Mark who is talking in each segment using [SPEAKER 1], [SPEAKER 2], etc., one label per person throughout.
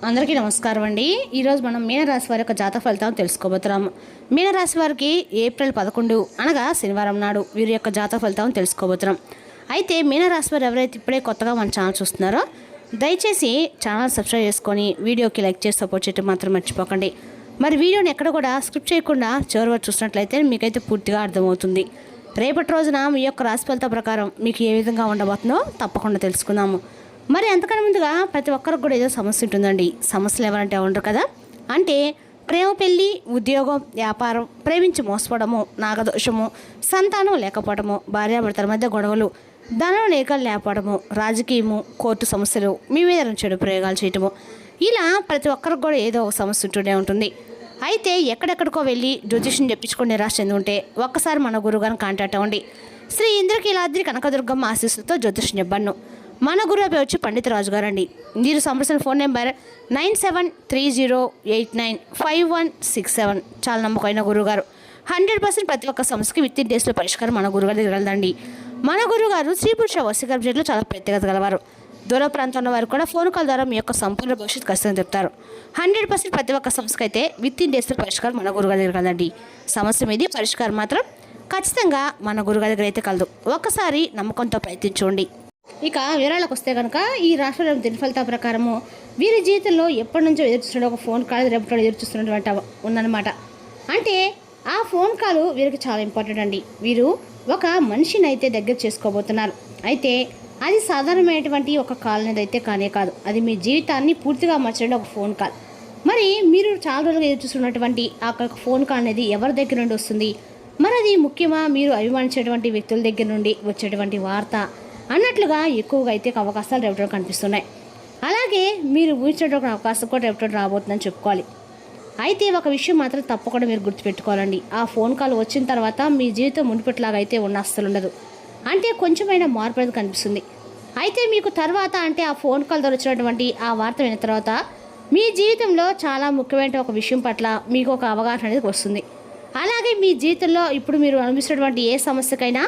[SPEAKER 1] అందరికీ నమస్కారం అండి. ఈరోజు మనం మీనరాశి వారి యొక్క జాతక ఫలితాలను తెలుసుకోబోతున్నాము. మీనరాశి వారికి ఏప్రిల్ 11 అనగా శనివారం నాడు వీరి యొక్క జాతక ఫలితాలను తెలుసుకోబోతున్నాం. అయితే మీనరాశి వారు ఎవరైతే ఇప్పుడే కొత్తగా మన ఛానల్ చూస్తున్నారో దయచేసి ఛానల్ సబ్స్క్రైబ్ చేసుకొని వీడియోకి లైక్ చేసి సపోర్ట్ చేయడం మాత్రం మర్చిపోకండి. మరి వీడియోని ఎక్కడ కూడా స్క్రిప్ట్ చేయకుండా చివరి వరకు చూసినట్లయితే మీకైతే పూర్తిగా అర్థమవుతుంది. రేపటి రోజున మీ యొక్క రాశి ఫలితం ప్రకారం మీకు ఏ విధంగా ఉండబోతుందో తప్పకుండా తెలుసుకుందాము. మరి అంతకన్నా ముందుగా ప్రతి ఒక్కరికి కూడా ఏదో సమస్య ఉంటుందండి. సమస్యలు ఎవరంటే ఉండరు కదా. అంటే ప్రేమ, పెళ్ళి, ఉద్యోగం, వ్యాపారం, ప్రేమించి మోసపోవడము, నాగదోషము, సంతానం లేకపోవడము, భార్యాభర్తల మధ్య గొడవలు, ధనం లేకపోవడము, రాజకీయము, కోర్టు సమస్యలు, మీ మీద చెడు ప్రయోగాలు చేయటము, ఇలా ప్రతి ఒక్కరికి కూడా ఏదో ఒక సమస్య ఉంటూనే ఉంటుంది. అయితే ఎక్కడెక్కడికో వెళ్ళి జ్యోతిష్యం చెప్పించుకొని నిరాశ చెంది ఉంటే ఒక్కసారి మన గురువుగారిని కాంటాక్ట్ అవ్వండి. శ్రీ ఇంద్రకీలాద్రి కనకదుర్గమ్మ ఆశీస్సులతో జ్యోతిష్యం చెప్పాను. మన గురువు పేరు వచ్చి పండిత రాజు గారు అండి. మీరు సంప్రదించిన ఫోన్ నెంబర్ 9730895167. చాలా నమ్మకమైన గురువుగారు. 100% ప్రతి ఒక్క సమస్యకి విత్ ఇన్ డేస్లో పరిష్కారం మన గురుగారి దగ్గర వెళ్ళదండి. మన గురువుగారు స్త్రీ పురుష వశీకరణ విషయంలో చాలా ప్రత్యేకత గలవారు. దూర ప్రాంతంలో వారు కూడా ఫోన్ కాల్ ద్వారా మీ యొక్క సంపూర్ణ భవిష్యత్తు ఖచ్చితంగా చెప్తారు. 100% ప్రతి ఒక్క సమస్యకి అయితే విత్ ఇన్ డేస్లో పరిష్కారం మన గురుగారి దగ్గర కలదండి. సమస్య మీద పరిష్కారం మాత్రం ఖచ్చితంగా మన గురుగారి దగ్గర అయితే కలదు. ఒక్కసారి నమ్మకంతో ప్రయత్నించండి. ఇక వివరాలకు వస్తే కనుక ఈ రాష్ట్రంలో దిన ఫలితాల ప్రకారము వీరి జీవితంలో ఎప్పటి నుంచో ఎదురుస్తున్న ఒక ఫోన్ కాల్ రేపటి ఎదురుచూస్తున్నటువంటి ఉందన్నమాట. అంటే ఆ ఫోన్ కాల్ వీరికి చాలా ఇంపార్టెంట్ అండి. వీరు ఒక మనిషిని అయితే దగ్గర చేసుకోబోతున్నారు. అయితే అది సాధారణమైనటువంటి ఒక కాల్ అనేది అయితే కానే కాదు. అది మీ జీవితాన్ని పూర్తిగా మార్చడం ఒక ఫోన్ కాల్. మరి మీరు చాలా రోజులుగా ఎదురుచూస్తున్నటువంటి ఆ ఫోన్ కాల్ అనేది ఎవరి దగ్గర నుండి వస్తుంది, మరి అది ముఖ్యమా మీరు అభిమానించేటువంటి వ్యక్తుల దగ్గర నుండి వచ్చేటువంటి వార్త అన్నట్లుగా ఎక్కువగా అయితే అవకాశాలు రేపటి కనిపిస్తున్నాయి. అలాగే మీరు ఊహించేటువంటి అవకాశం కూడా రేపటి రాబోతుందని చెప్పుకోవాలి. అయితే ఒక విషయం మాత్రం తప్పకుండా మీరు గుర్తుపెట్టుకోవాలండి. ఆ ఫోన్ కాల్ వచ్చిన తర్వాత మీ జీవితం మునిపెట్లాగా అయితే ఉన్న అస్సలు ఉండదు. అంటే కొంచెమైనా మార్పు అనేది కనిపిస్తుంది. అయితే మీకు తర్వాత అంటే ఆ ఫోన్ కాల్ ద్వారా వచ్చినటువంటి ఆ వార్త విన్న తర్వాత మీ జీవితంలో చాలా ముఖ్యమైన ఒక విషయం పట్ల మీకు ఒక అవగాహన అనేది వస్తుంది. అలాగే మీ జీవితంలో ఇప్పుడు మీరు అనుభవిస్తున్నటువంటి ఏ సమస్యకైనా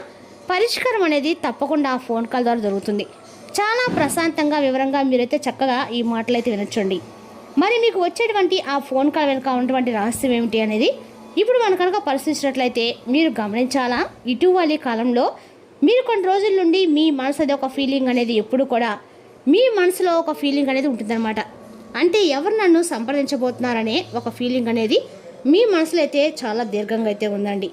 [SPEAKER 1] పరిష్కారం అనేది తప్పకుండా ఆ ఫోన్ కాల్ ద్వారా జరుగుతుంది. చాలా ప్రశాంతంగా వివరంగా మీరైతే చక్కగా ఈ మాటలు అయితే వినొచ్చండి. మరి మీకు వచ్చేటువంటి ఆ ఫోన్ కాల్ వెనుక ఉన్నటువంటి రహస్యం ఏమిటి అనేది ఇప్పుడు మనం కనుక పరిశీలించినట్లయితే మీరు గమనించాలా. ఇటీవలి కాలంలో మీరు కొన్ని రోజుల నుండి మీ మనసు అది ఒక ఫీలింగ్ అనేది ఎప్పుడు కూడా మీ మనసులో ఒక ఫీలింగ్ అనేది ఉంటుందన్నమాట. అంటే ఎవరు నన్ను సంప్రదించబోతున్నారనే ఒక ఫీలింగ్ అనేది మీ మనసులో అయితే చాలా దీర్ఘంగా అయితే ఉందండి.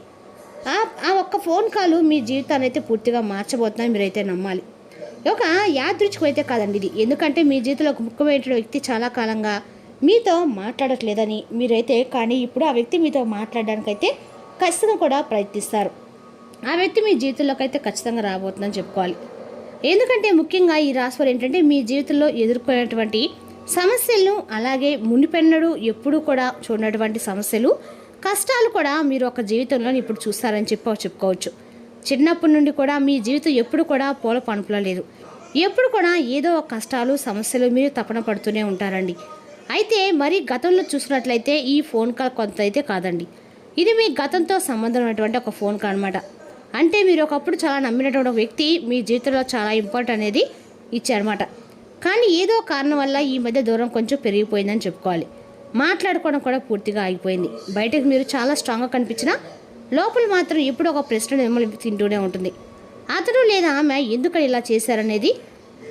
[SPEAKER 1] ఆ ఒక్క ఫోన్ కాల్ మీ జీవితాన్ని అయితే పూర్తిగా మార్చబోతుందని మీరైతే నమ్మాలి. ఒక యాదృచ్ఛికం అయితే కాదండి ఇది. ఎందుకంటే మీ జీవితంలో ఒక ముఖ్యమైన వ్యక్తి చాలా కాలంగా మీతో మాట్లాడట్లేదని మీరైతే, కానీ ఇప్పుడు ఆ వ్యక్తి మీతో మాట్లాడడానికైతే ఖచ్చితంగా కూడా ప్రయత్నిస్తారు. ఆ వ్యక్తి మీ జీవితంలోకి అయితే ఖచ్చితంగా రాబోతుందని చెప్పుకోవాలి. ఎందుకంటే ముఖ్యంగా ఈ రాశివారు ఏంటంటే మీ జీవితంలో ఎదుర్కొనేటువంటి సమస్యలను, అలాగే మునిపెన్నడు ఎప్పుడూ కూడా చూడనటువంటి సమస్యలు, కష్టాలు కూడా మీరు ఒక జీవితంలో ఇప్పుడు చూస్తారని చెప్పుకోవచ్చు. చిన్నప్పటి నుండి కూడా మీ జీవితం ఎప్పుడు కూడా పూల పనుపులో లేదు. ఎప్పుడు కూడా ఏదో ఒక కష్టాలు, సమస్యలు మీరు తపన పడుతూనే ఉంటారండి. అయితే మరి గతంలో చూసుకున్నట్లయితే ఈ ఫోన్ కాల్ కొంత అయితే కాదండి. ఇది మీ గతంతో సంబంధం ఉన్నటువంటి ఒక ఫోన్ కాల్ అనమాట. అంటే మీరు ఒకప్పుడు చాలా నమ్మినటువంటి ఒక వ్యక్తి మీ జీవితంలో చాలా ఇంపార్టెంట్ అనేది ఇచ్చారన్నమాట. కానీ ఏదో కారణం వల్ల ఈ మధ్య దూరం కొంచెం పెరిగిపోయిందని చెప్పుకోవాలి. మాట్లాడుకోవడం కూడా పూర్తిగా ఆగిపోయింది. బయటకు మీరు చాలా స్ట్రాంగ్గా కనిపించినా లోపల మాత్రం ఎప్పుడు ఒక ప్రశ్న మిమ్మల్ని తింటూనే ఉంటుంది. అతడు లేదా ఆమె ఎందుకని ఇలా చేశారనేది,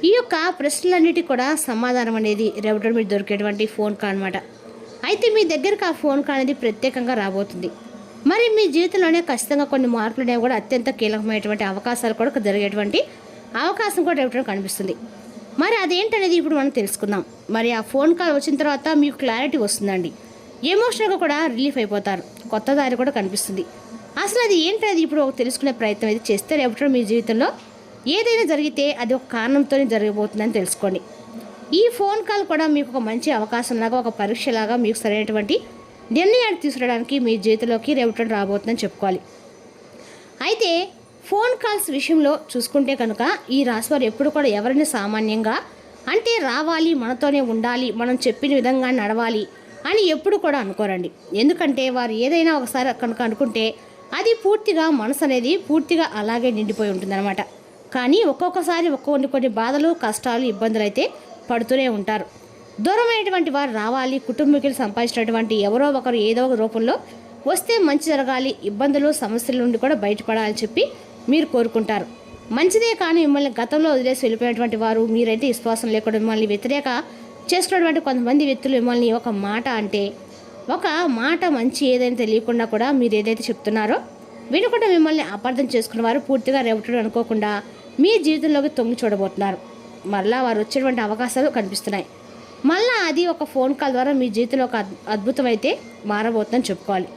[SPEAKER 1] ఈ యొక్క ప్రశ్నలన్నిటికీ కూడా సమాధానం అనేది రేపటి మీరు దొరికేటువంటి ఫోన్ కాల్ అనమాట. అయితే మీ దగ్గరకు ఆ ఫోన్ కాల్ అనేది ప్రత్యేకంగా రాబోతుంది. మరి మీ జీవితంలోనే ఖచ్చితంగా కొన్ని మార్పులు అనేవి కూడా అత్యంత కీలకమైనటువంటి అవకాశాలు కూడా జరిగేటువంటి అవకాశం కూడా రేపటి కనిపిస్తుంది. మరి అదేంటనేది ఇప్పుడు మనం తెలుసుకుందాం. మరి ఆ ఫోన్ కాల్ వచ్చిన తర్వాత మీకు క్లారిటీ వస్తుందండి. ఎమోషనల్గా కూడా రిలీఫ్ అయిపోతారు. కొత్త దారి కూడా కనిపిస్తుంది. అసలు అది ఏంటనేది ఇప్పుడు తెలుసుకునే ప్రయత్నం అయితే చేస్తే రేపటి మీ జీవితంలో ఏదైనా జరిగితే అది ఒక కారణంతోనే జరగబోతుందని తెలుసుకోండి. ఈ ఫోన్ కాల్ కూడా మీకు ఒక మంచి అవకాశంలాగా, ఒక పరీక్షలాగా మీకు సరైనటువంటి నిర్ణయాన్ని తీసుకురావడానికి మీ జీవితంలోకి రేపటి రాబోతుందని చెప్పుకోవాలి. అయితే ఫోన్ కాల్స్ విషయంలో చూసుకుంటే కనుక ఈ రాశివారు ఎప్పుడు కూడా ఎవరిని సామాన్యంగా అంటే రావాలి, మనతోనే ఉండాలి, మనం చెప్పిన విధంగా నడవాలి అని ఎప్పుడు కూడా అనుకోరండి. ఎందుకంటే వారు ఏదైనా ఒకసారి కనుక అనుకుంటే అది పూర్తిగా మనసు అనేది పూర్తిగా అలాగే నిండిపోయి ఉంటుందన్నమాట. కానీ ఒక్కొక్కసారి కొన్ని బాధలు, కష్టాలు, ఇబ్బందులు అయితే పడుతూనే ఉంటారు. దూరమైనటువంటి వారు రావాలి, కుటుంబీకులు సంపాదించినటువంటి ఎవరో ఒకరు ఏదో ఒక రూపంలో వస్తే మంచి జరగాలి, ఇబ్బందులు సమస్యల నుండి కూడా బయటపడాలని చెప్పి మీరు కోరుకుంటారు. మంచిదే కానీ మిమ్మల్ని గతంలో వదిలేసి వెళ్ళిపోయినటువంటి వారు, మీరైతే విశ్వాసం లేకుండా మిమ్మల్ని వ్యతిరేక చేసుకున్నటువంటి కొంతమంది వ్యక్తులు మిమ్మల్ని ఒక మాట అంటే, ఒక మాట మంచి ఏదైనా తెలియకుండా కూడా మీరు ఏదైతే చెప్తున్నారో వినకుండా మిమ్మల్ని అపార్థం చేసుకున్న వారు పూర్తిగా రేపటి అనుకోకుండా మీ జీవితంలోకి తొంగి చూడబోతున్నారు. మళ్ళీ వారు వచ్చేటువంటి అవకాశాలు కనిపిస్తున్నాయి. మళ్ళీ అది ఒక ఫోన్ కాల్ ద్వారా మీ జీవితంలో ఒక అద్భుతం అయితే మారబోతుందని చెప్పుకోవాలి.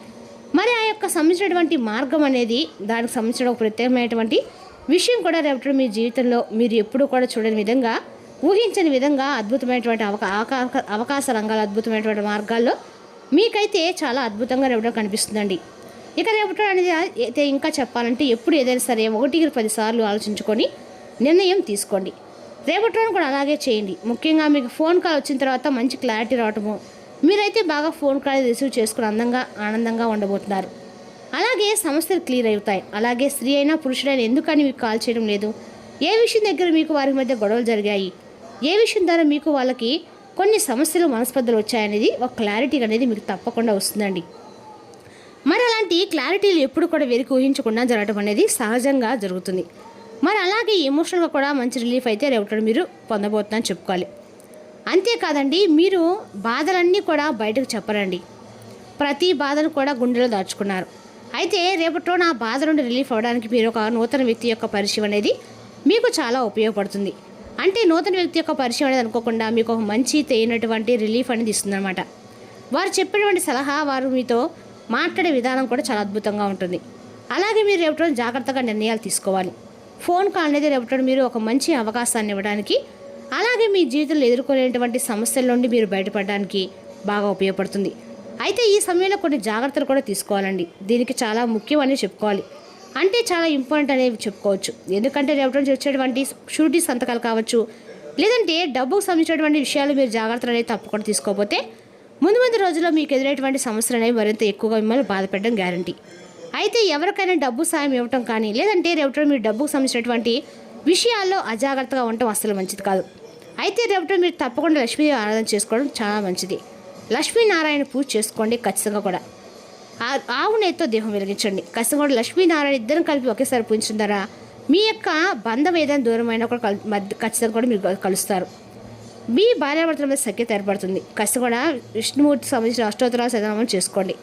[SPEAKER 1] మరి ఆ యొక్క సంబంధించినటువంటి మార్గం అనేది, దానికి సంబంధించిన ఒక ప్రత్యేకమైనటువంటి విషయం కూడా రేపటి మీ జీవితంలో మీరు ఎప్పుడూ కూడా చూడని విధంగా, ఊహించని విధంగా అద్భుతమైనటువంటి అవకాశ రంగాలు, అద్భుతమైనటువంటి మార్గాల్లో మీకైతే చాలా అద్భుతంగా రేపటి కనిపిస్తుందండి. ఇక రేపటి అనేది అయితే ఇంకా చెప్పాలంటే ఎప్పుడు ఏదైనా సరే 1-10 సార్లు ఆలోచించుకొని నిర్ణయం తీసుకోండి. రేపటి రోజు కూడా అలాగే చేయండి. ముఖ్యంగా మీకు ఫోన్ కాల్ వచ్చిన తర్వాత మంచి క్లారిటీ రావటము, మీరైతే బాగా ఫోన్ కాల్ రిసీవ్ చేసుకుని ఆనందంగా ఉండబోతున్నారు. అలాగే సమస్యలు క్లియర్ అవుతాయి. అలాగే స్త్రీ అయినా పురుషుడైనా ఎందుకని మీకు కాల్ చేయడం లేదు, ఏ విషయం దగ్గర మీకు వారి మధ్య గొడవలు జరిగాయి, ఏ విషయం ద్వారా మీకు వాళ్ళకి కొన్ని సమస్యలు మనస్పర్ధలు వచ్చాయనేది ఒక క్లారిటీ అనేది మీకు తప్పకుండా వస్తుందండి. మరి అలాంటి క్లారిటీలు ఎప్పుడు కూడా వెరికి ఊహించకుండా జరగడం అనేది సహజంగా జరుగుతుంది. మరి అలాగే ఎమోషనల్గా కూడా మంచి రిలీఫ్ అయితే రేపటి మీరు పొందబోతుందని చెప్పుకోవాలి. అంతేకాదండి, మీరు బాధలన్నీ కూడా బయటకు చెప్పరండి. ప్రతి బాధను కూడా గుండెలో దాచుకున్నారు. అయితే రేపటిలో నా బాధ నుండి రిలీఫ్ అవ్వడానికి మీరు ఒక నూతన వ్యక్తి యొక్క పరిచయం అనేది మీకు చాలా ఉపయోగపడుతుంది. అంటే నూతన వ్యక్తి యొక్క పరిచయం అనేది అనుకోకుండా మీకు ఒక మంచి తేనటువంటి రిలీఫ్ అనేది ఇస్తుందన్నమాట. వారు చెప్పినటువంటి సలహా, వారు మీతో మాట్లాడే విధానం కూడా చాలా అద్భుతంగా ఉంటుంది. అలాగే మీరు రేపటి జాగ్రత్తగా నిర్ణయాలు తీసుకోవాలి. ఫోన్ కాల్ అనేది రేపటి మీరు ఒక మంచి అవకాశాన్ని ఇవ్వడానికి, అలాగే మీ జీవితంలో ఎదుర్కొనేటువంటి సమస్యల నుండి మీరు బయటపడడానికి బాగా ఉపయోగపడుతుంది. అయితే ఈ సమయంలో కొన్ని జాగ్రత్తలు కూడా తీసుకోవాలండి. దీనికి చాలా ముఖ్యమని చెప్పుకోవాలి. అంటే చాలా ఇంపార్టెంట్ అనేవి చెప్పుకోవచ్చు. ఎందుకంటే రేపటి నుంచి వచ్చేటువంటి షూరిటీ సంతకాలు కావచ్చు, లేదంటే డబ్బుకు సంబంధించినటువంటి విషయాలు మీరు జాగ్రత్తలు అనేది తప్పకుండా తీసుకోకపోతే ముందు రోజుల్లో మీకు ఎదురైనటువంటి సమస్యలు అనేవి మరింత ఎక్కువగా మిమ్మల్ని బాధపెట్టడం గ్యారంటీ. అయితే ఎవరికైనా డబ్బు సాయం ఇవ్వటం కానీ, లేదంటే రేపటి మీరు డబ్బుకు సంబంధించినటువంటి విషయాల్లో అజాగ్రత్తగా ఉండటం అస్సలు మంచిది కాదు. అయితే రేపటి మీరు తప్పకుండా లక్ష్మీదేవి ఆరాధన చేసుకోవడం చాలా మంచిది. లక్ష్మీనారాయణ పూజ చేసుకోండి. ఖచ్చితంగా కూడా ఆవు నెయ్యితో దీపం వెలిగించండి. ఖచ్చితంగా కూడా లక్ష్మీనారాయణ ఇద్దరం కలిపి ఒకేసారి పూజించిన ద్వారా మీ యొక్క బంధం ఏదైనా దూరమైనా కూడా ఖచ్చితంగా కూడా మీరు కలుస్తారు. మీ భార్యాభర్తల మీద సఖ్యత ఏర్పడుతుంది. ఖచ్చితంగా కూడా విష్ణుమూర్తి సంబంధించిన అష్టోత్తరాల శతనామం చేసుకోండి.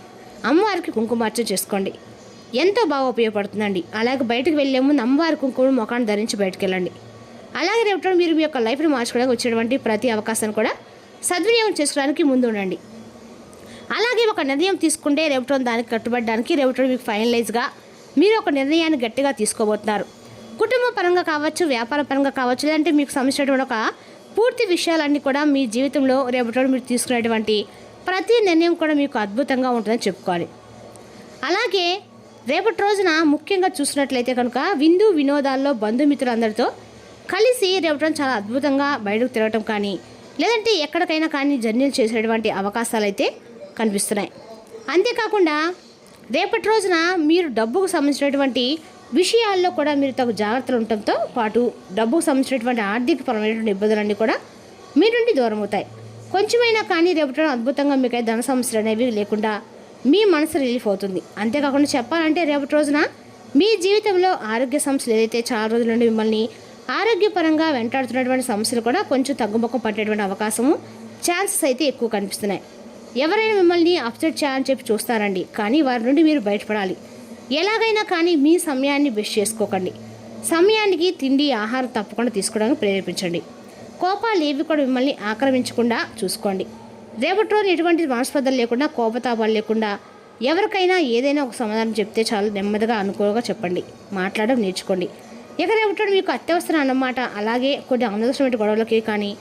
[SPEAKER 1] అమ్మవారికి కుంకుమార్చన చేసుకోండి. ఎంతో బాగా ఉపయోగపడుతుందండి. అలాగే బయటకు వెళ్ళే ముందు అమ్మవారి కుంకుమ ముఖాన్ని ధరించి బయటకు వెళ్ళండి. అలాగే రేపటి మీరు మీ యొక్క లైఫ్ని మార్చుకోవడానికి వచ్చేటువంటి ప్రతి అవకాశాన్ని కూడా సద్వినియోగం చేసుకోవడానికి ముందు ఉండండి. అలాగే ఒక నిర్ణయం తీసుకుంటే రేపటి దానికి కట్టుబడడానికి రేపటి మీకు ఫైనలైజ్గా మీరు ఒక నిర్ణయాన్ని గట్టిగా తీసుకోబోతున్నారు. కుటుంబ పరంగా కావచ్చు, వ్యాపార పరంగా కావచ్చు, లేదంటే మీకు సంబంధించినటువంటి ఒక పూర్తి విషయాలన్నీ కూడా మీ జీవితంలో రేపటి మీరు తీసుకునేటువంటి ప్రతి నిర్ణయం కూడా మీకు అద్భుతంగా ఉంటుందని చెప్పుకోవాలి. అలాగే రేపటి రోజున ముఖ్యంగా చూసినట్లయితే కనుక విందు వినోదాల్లో బంధుమిత్రులందరితో కలిసి రేపటి చాలా అద్భుతంగా బయటకు తిరగటం కానీ, లేదంటే ఎక్కడికైనా కానీ జర్నీలు చేసేటువంటి అవకాశాలు అయితే కనిపిస్తున్నాయి. అంతేకాకుండా రేపటి రోజున మీరు డబ్బుకు సంబంధించినటువంటి విషయాల్లో కూడా మీరు తగు జాగ్రత్తలు ఉండటంతో పాటు డబ్బుకు సంబంధించినటువంటి ఆర్థికపరమైనటువంటి ఇబ్బందులన్నీ కూడా మీ నుండి దూరం అవుతాయి. కొంచెమైనా కానీ రేపటి అద్భుతంగా మీకు ధన సమస్యలు అనేవి లేకుండా మీ మనసు రిలీఫ్ అవుతుంది. అంతేకాకుండా చెప్పాలంటే రేపటి రోజున మీ జీవితంలో ఆరోగ్య సమస్యలు ఏదైతే చాలా రోజుల నుండి మిమ్మల్ని ఆరోగ్యపరంగా వెంటాడుతున్నటువంటి సమస్యలు కూడా కొంచెం తగ్గుముఖం పట్టేటువంటి అవకాశము, ఛాన్సెస్ అయితే ఎక్కువ కనిపిస్తున్నాయి. ఎవరైనా మిమ్మల్ని అప్సెట్ చేయాలని చెప్పి చూస్తారండి, కానీ వారి నుండి మీరు బయటపడాలి. ఎలాగైనా కానీ మీ సమయాన్ని బెస్ట్ చేసుకోకండి. సమయానికి తిండి, ఆహారం తప్పకుండా తీసుకోవడానికి ప్రేరేపించండి. కోపాలు ఏవి కూడా మిమ్మల్ని ఆక్రమించకుండా చూసుకోండి. రేపటి రోజు ఎటువంటి మనస్పర్ధలు లేకుండా, కోపతాపాలు లేకుండా ఎవరికైనా ఏదైనా ఒక సమాధానం చెప్తే చాలా నెమ్మదిగా అనుకూలంగా చెప్పండి. మాట్లాడడం నేర్చుకోండి. ఇక రేపటి మీకు అత్యవసరం అన్నమాట. అలాగే కొన్ని అనవసరమైన గొడవలకి కానీ,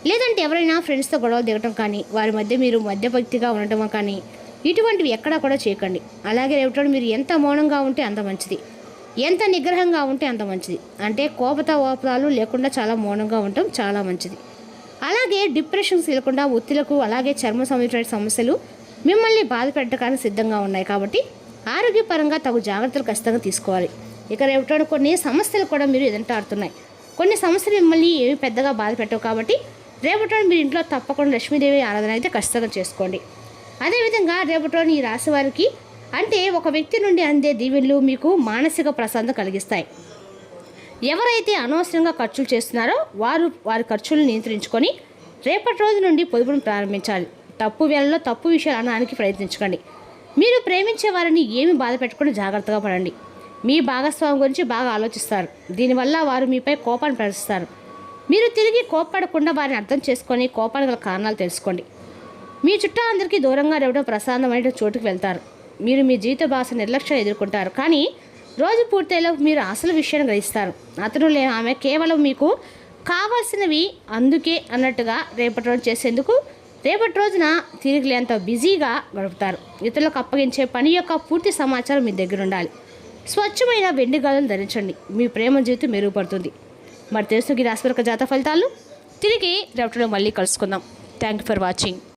[SPEAKER 1] లేదంటే ఎవరైనా ఫ్రెండ్స్తో గొడవలు దిగటం కానీ, వారి మధ్య మీరు మధ్యభక్తిగా ఉండటం కానీ, ఇటువంటివి ఎక్కడా కూడా చేయకండి. అలాగే రేపటి మీరు ఎంత మౌనంగా ఉంటే అంత మంచిది, ఎంత నిగ్రహంగా ఉంటే అంత మంచిది. అంటే కోపతాపాలు లేకుండా చాలా మౌనంగా ఉండటం చాలా మంచిది. అలాగే డిప్రెషన్స్ లేకుండా ఒత్తిళ్లకు, అలాగే చర్మ సంబంధించిన సమస్యలు మిమ్మల్ని బాధ పెట్టడానికి సిద్ధంగా ఉన్నాయి. కాబట్టి ఆరోగ్యపరంగా తగు జాగ్రత్తలు ఖచ్చితంగా తీసుకోవాలి. ఇక రేపటి కొన్ని సమస్యలు కూడా మీరు ఎదుటాడుతున్నాయి. కొన్ని సమస్యలు మిమ్మల్ని ఏమి పెద్దగా బాధ పెట్టవు. కాబట్టి రేపటి రోజు మీరు ఇంట్లో తప్పకుండా లక్ష్మీదేవి ఆరాధన అయితే ఖచ్చితంగా చేసుకోండి. అదేవిధంగా రేపటి రోజు ఈ రాశి వారికి అంటే ఒక వ్యక్తి నుండి అందే దీవెనలు మీకు మానసిక ప్రశాంతత కలిగిస్తాయి. ఎవరైతే అనవసరంగా ఖర్చులు చేస్తున్నారో వారి ఖర్చులను నియంత్రించుకొని రేపటి రోజు నుండి పొదుపును ప్రారంభించాలి. తప్పు వేళల్లో తప్పు విషయాలు అనడానికి ప్రయత్నించకండి. మీరు ప్రేమించే వారిని ఏమి బాధ పెట్టకుండా జాగ్రత్తగా పడండి. మీ భాగస్వామి గురించి బాగా ఆలోచిస్తారు. దీనివల్ల వారు మీపై కోపాన్ని ప్రదర్శిస్తారు. మీరు తిరిగి కోప్పడకుండా వారిని అర్థం చేసుకొని కోపానికి గల కారణాలు తెలుసుకోండి. మీ చుట్టాలందరికీ దూరంగా రావడం ప్రశాంతమైన చోటుకు వెళ్తారు. మీరు మీ జీవిత భాష నిర్లక్ష్యం ఎదుర్కొంటారు. కానీ రోజు పూర్తయ్యేలో మీరు అసలు విషయాన్ని గ్రహిస్తారు. అతను ఆమె కేవలం మీకు కావాల్సినవి అందుకే అన్నట్టుగా రేపటి రోజు చేసేందుకు రేపటి రోజున తిరిగిలేంత బిజీగా గడుపుతారు. ఇతరులకు అప్పగించే పని యొక్క పూర్తి సమాచారం మీ దగ్గర ఉండాలి. స్వచ్ఛమైన వెండి గాజులు ధరించండి. మీ ప్రేమ జీవితం మెరుగుపడుతుంది. మరి తెలుసు ఈ రాశి జాతక ఫలితాలు తిరిగి రేపటిలో మళ్ళీ కలుసుకుందాం. Thank you for watching.